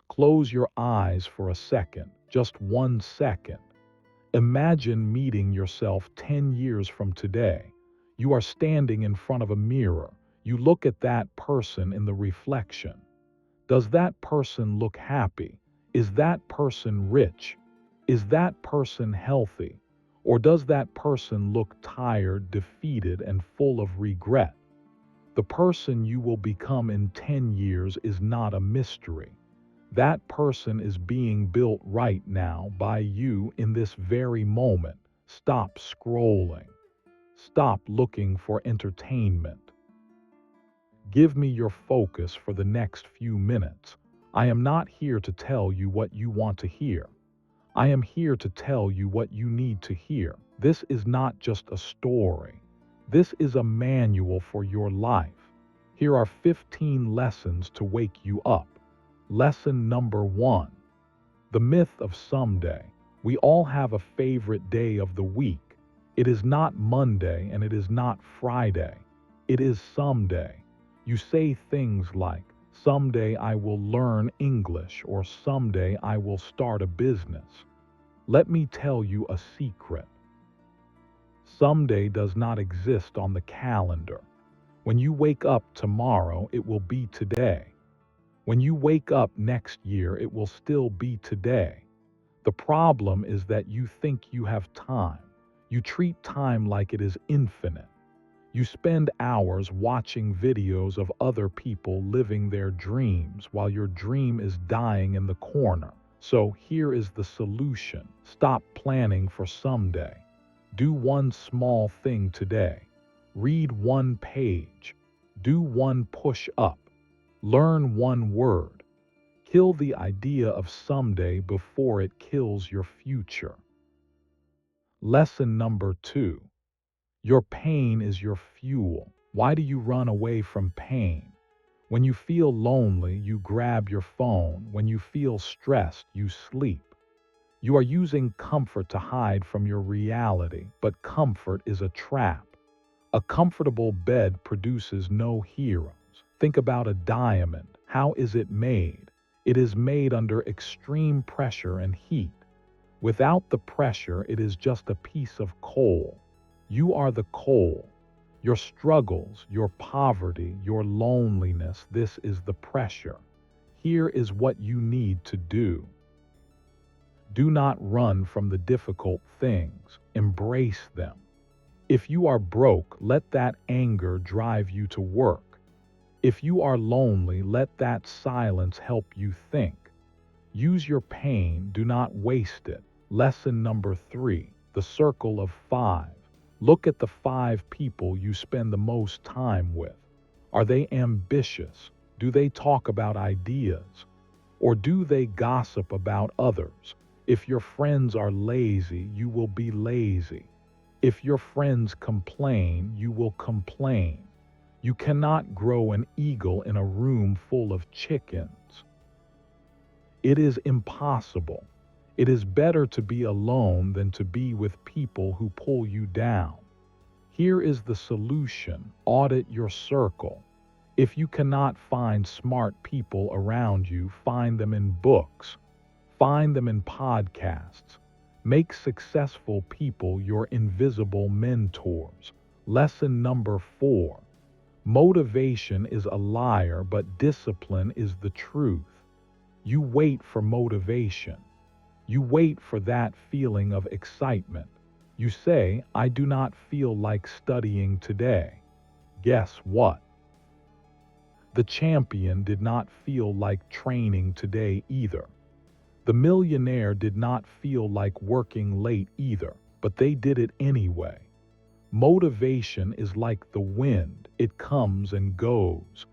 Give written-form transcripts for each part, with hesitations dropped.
Close your eyes for a second, just 1 second. Imagine meeting yourself 10 years from today. You are standing in front of a mirror. You look at that person in the reflection. Does that person look happy? Is that person rich? Is that person healthy? Or does that person look tired, defeated, and full of regret? The person you will become in 10 years is not a mystery. That person is being built right now by you in this very moment. Stop scrolling. Stop looking for entertainment. Give me your focus for the next few minutes. I am not here to tell you what you want to hear. I am here to tell you what you need to hear. This is not just a story. This is a manual for your life. Here are 15 lessons to wake you up. Lesson number 1. The myth of someday. We all have a favorite day of the week. It is not Monday and it is not Friday. It is someday. You say things like, someday I will learn English or someday I will start a business. Let me tell you a secret. Someday does not exist on the calendar. When you wake up tomorrow, it will be today. When you wake up next year, it will still be today. The problem is that you think you have time. You treat time like it is infinite. You spend hours watching videos of other people living their dreams while your dream is dying in the corner. So here is the solution. Stop planning for someday. Do one small thing today. Read one page. Do one push-up. Learn one word. Kill the idea of someday before it kills your future. Lesson number 2. Your pain is your fuel. Why do you run away from pain? When you feel lonely, you grab your phone. When you feel stressed, you sleep. You are using comfort to hide from your reality, but comfort is a trap. A comfortable bed produces no heroes. Think about a diamond. How is it made? It is made under extreme pressure and heat. Without the pressure, it is just a piece of coal. You are the coal. Your struggles, your poverty, your loneliness, this is the pressure. Here is what you need to do. Do not run from the difficult things. Embrace them. If you are broke, let that anger drive you to work. If you are lonely, let that silence help you think. Use your pain, do not waste it. Lesson number 3, the circle of 5. Look at the 5 people you spend the most time with. Are they ambitious? Do they talk about ideas? Or do they gossip about others? If your friends are lazy, you will be lazy. If your friends complain, you will complain. You cannot grow an eagle in a room full of chickens. It is impossible. It is better to be alone than to be with people who pull you down. Here is the solution. Audit your circle. If you cannot find smart people around you, find them in books. Find them in podcasts. Make successful people your invisible mentors. Lesson number 4. Motivation is a liar, but discipline is the truth. You wait for motivation. You wait for that feeling of excitement. You say, I do not feel like studying today. Guess what? The champion did not feel like training today either. The millionaire did not feel like working late either, but they did it anyway. Motivation is like the wind, it comes and goes.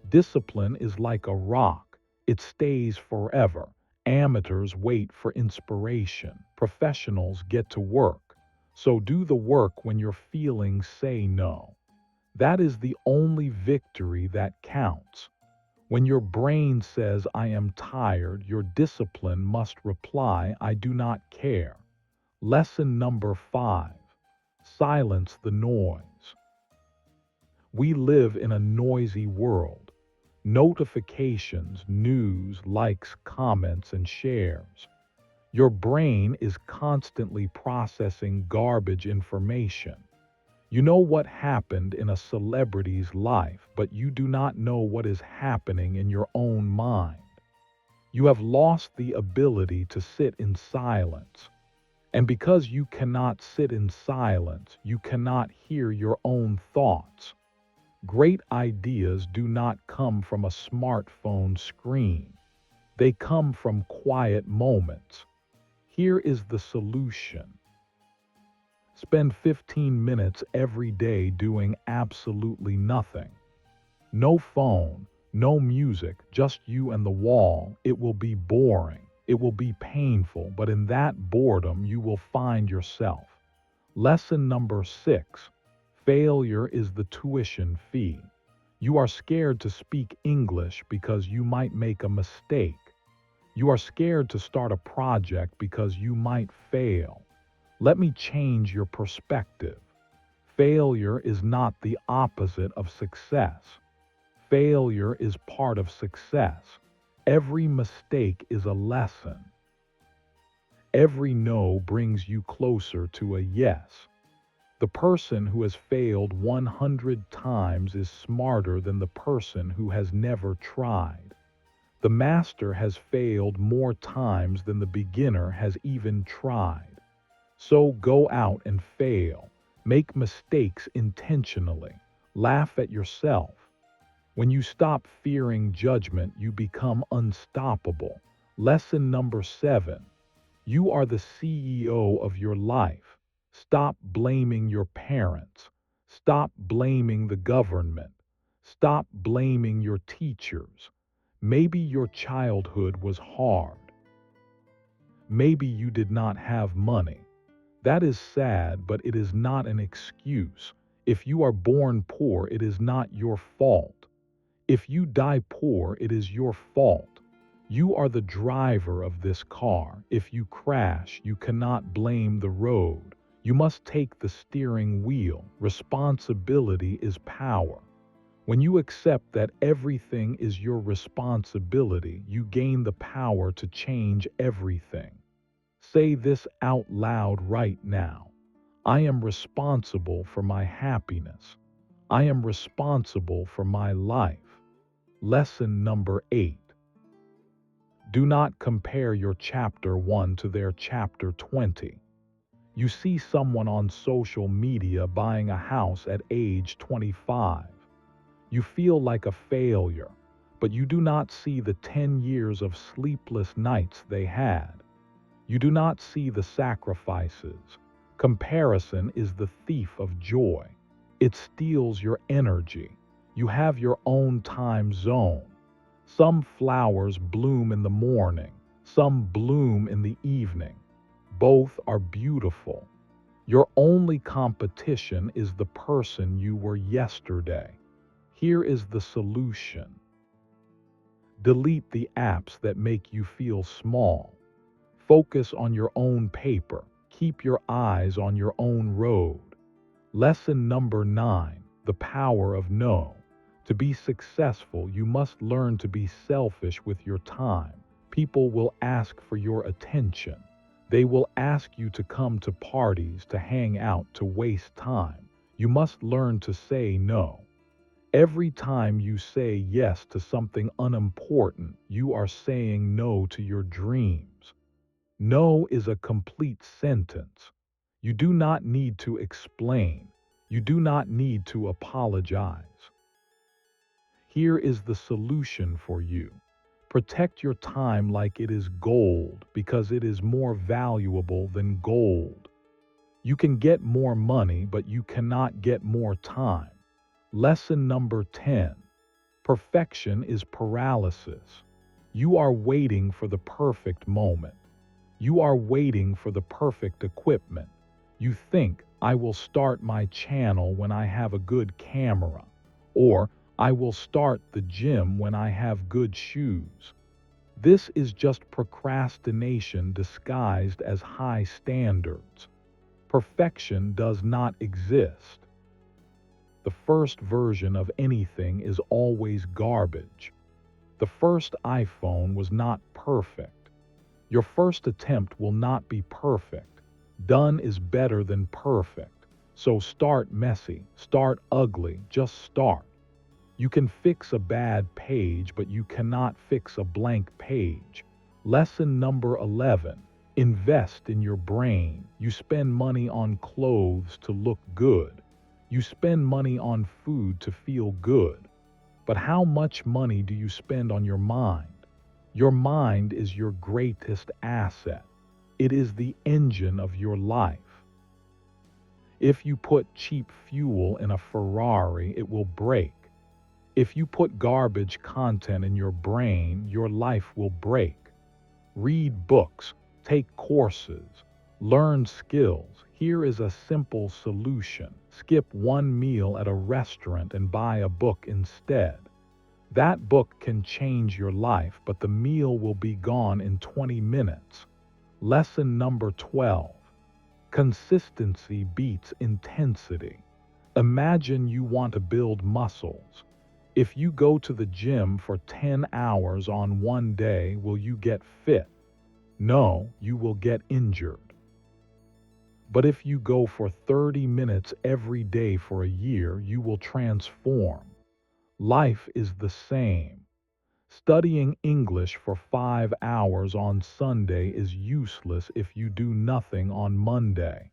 Discipline is like a rock, it stays forever. Amateurs wait for inspiration, professionals get to work. So do the work when your feelings say no. That is the only victory that counts. When your brain says, I am tired, your discipline must reply, I do not care. Lesson number 5. Silence the noise. We live in a noisy world. Notifications, news, likes, comments, and shares. Your brain is constantly processing garbage information. You know what happened in a celebrity's life, but you do not know what is happening in your own mind. You have lost the ability to sit in silence. And because you cannot sit in silence, you cannot hear your own thoughts. Great ideas do not come from a smartphone screen. They come from quiet moments. Here is the solution. Spend 15 minutes every day doing absolutely nothing. No phone, no music, just you and the wall. It will be boring. It will be painful, but in that boredom, you will find yourself. Lesson number 6. Failure is the tuition fee. You are scared to speak English because you might make a mistake. You are scared to start a project because you might fail. Let me change your perspective. Failure is not the opposite of success. Failure is part of success. Every mistake is a lesson. Every no brings you closer to a yes. The person who has failed 100 times is smarter than the person who has never tried. The master has failed more times than the beginner has even tried. So go out and fail. Make mistakes intentionally. Laugh at yourself. When you stop fearing judgment, you become unstoppable. Lesson number 7. You are the CEO of your life. Stop blaming your parents. Stop blaming the government. Stop blaming your teachers. Maybe your childhood was hard. Maybe you did not have money. That is sad, but it is not an excuse. If you are born poor, it is not your fault. If you die poor, it is your fault. You are the driver of this car. If you crash, you cannot blame the road. You must take the steering wheel. Responsibility is power. When you accept that everything is your responsibility, you gain the power to change everything. Say this out loud right now. I am responsible for my happiness. I am responsible for my life. Lesson number 8. Do not compare your chapter 1 to their chapter 20. You see someone on social media buying a house at age 25. You feel like a failure, but you do not see the 10 years of sleepless nights they had. You do not see the sacrifices. Comparison is the thief of joy. It steals your energy. You have your own time zone. Some flowers bloom in the morning, some bloom in the evening. Both are beautiful. Your only competition is the person you were yesterday. Here is the solution. Delete the apps that make you feel small. Focus on your own paper. Keep your eyes on your own road. Lesson number 9. The power of no. To be successful, you must learn to be selfish with your time. People will ask for your attention. They will ask you to come to parties, to hang out, to waste time. You must learn to say no. Every time you say yes to something unimportant, you are saying no to your dreams. No is a complete sentence. You do not need to explain. You do not need to apologize. Here is the solution for you. Protect your time like it is gold because it is more valuable than gold. You can get more money, but you cannot get more time. Lesson number 10. Perfection is paralysis. You are waiting for the perfect moment. You are waiting for the perfect equipment. You think, I will start my channel when I have a good camera, or I will start the gym when I have good shoes. This is just procrastination disguised as high standards. Perfection does not exist. The first version of anything is always garbage. The first iPhone was not perfect. Your first attempt will not be perfect. Done is better than perfect. So start messy, start ugly, just start. You can fix a bad page, but you cannot fix a blank page. Lesson number 11. Invest in your brain. You spend money on clothes to look good. You spend money on food to feel good. But how much money do you spend on your mind? Your mind is your greatest asset. It is the engine of your life. If you put cheap fuel in a Ferrari, it will break. If you put garbage content in your brain, your life will break. Read books, take courses, learn skills. Here is a simple solution. Skip one meal at a restaurant and buy a book instead. That book can change your life, but the meal will be gone in 20 minutes. Lesson number 12. Consistency beats intensity. Imagine you want to build muscles. If you go to the gym for 10 hours on one day, will you get fit? No, you will get injured. But if you go for 30 minutes every day for a year, you will transform. Life is the same. Studying English for 5 hours on Sunday is useless if you do nothing on Monday.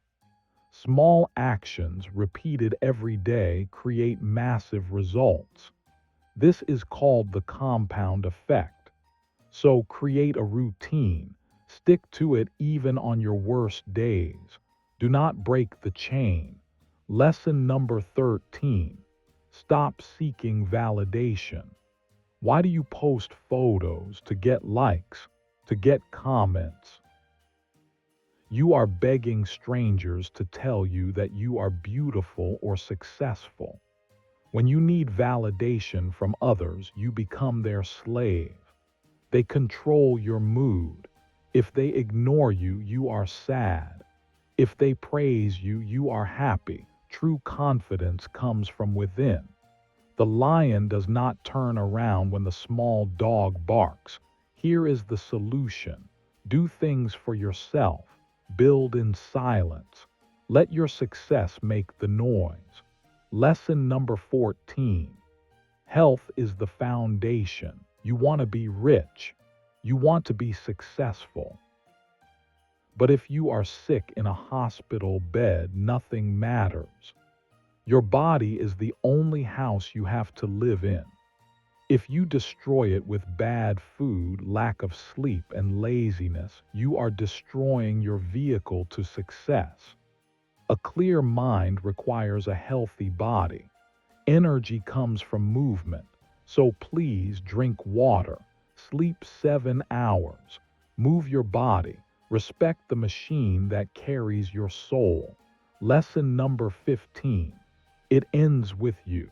Small actions repeated every day create massive results. This is called the compound effect. So create a routine. Stick to it even on your worst days. Do not break the chain. Lesson number 13. Stop seeking validation. Why do you post photos to get likes, to get comments? You are begging strangers to tell you that you are beautiful or successful. When you need validation from others, you become their slave. They control your mood. If they ignore you, you are sad. If they praise you, you are happy. True confidence comes from within. The lion does not turn around when the small dog barks. Here is the solution. Do things for yourself. Build in silence. Let your success make the noise. Lesson number 14. Health is the foundation. You want to be rich. You want to be successful. But if you are sick in a hospital bed, nothing matters. Your body is the only house you have to live in. If you destroy it with bad food, lack of sleep, and laziness, you are destroying your vehicle to success. A clear mind requires a healthy body. Energy comes from movement. So please drink water, sleep 7 hours, move your body, respect the machine that carries your soul. Lesson number 15. It ends with you.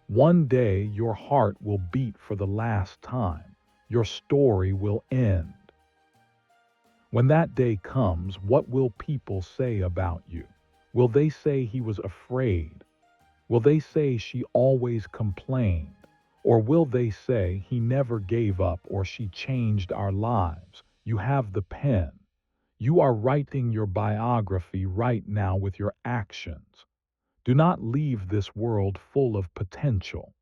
One day your heart will beat for the last time. Your story will end. When that day comes, what will people say about you? Will they say he was afraid? Will they say she always complained? Or will they say he never gave up or she changed our lives? You have the pen. You are writing your biography right now with your actions. Do not leave this world full of potential.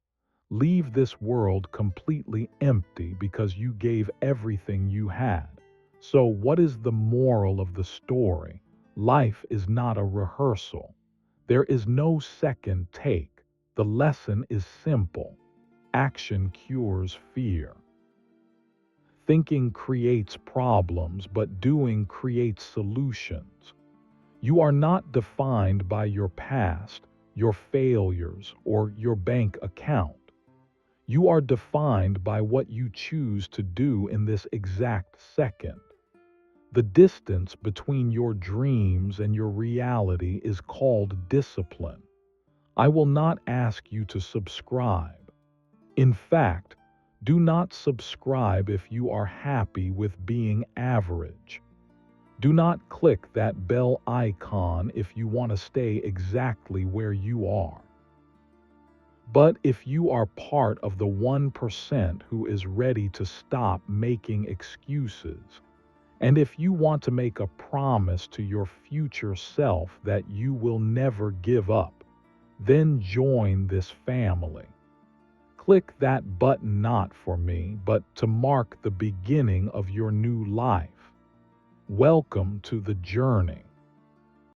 Leave this world completely empty because you gave everything you had. So, what is the moral of the story? Life is not a rehearsal. There is no second take. The lesson is simple. Action cures fear. Thinking creates problems, but doing creates solutions. You are not defined by your past, your failures, or your bank account. You are defined by what you choose to do in this exact second. The distance between your dreams and your reality is called discipline. I will not ask you to subscribe. In fact, do not subscribe if you are happy with being average. Do not click that bell icon if you want to stay exactly where you are. But if you are part of the 1% who is ready to stop making excuses, and if you want to make a promise to your future self that you will never give up, then join this family. Click that button not for me, but to mark the beginning of your new life. Welcome to the journey.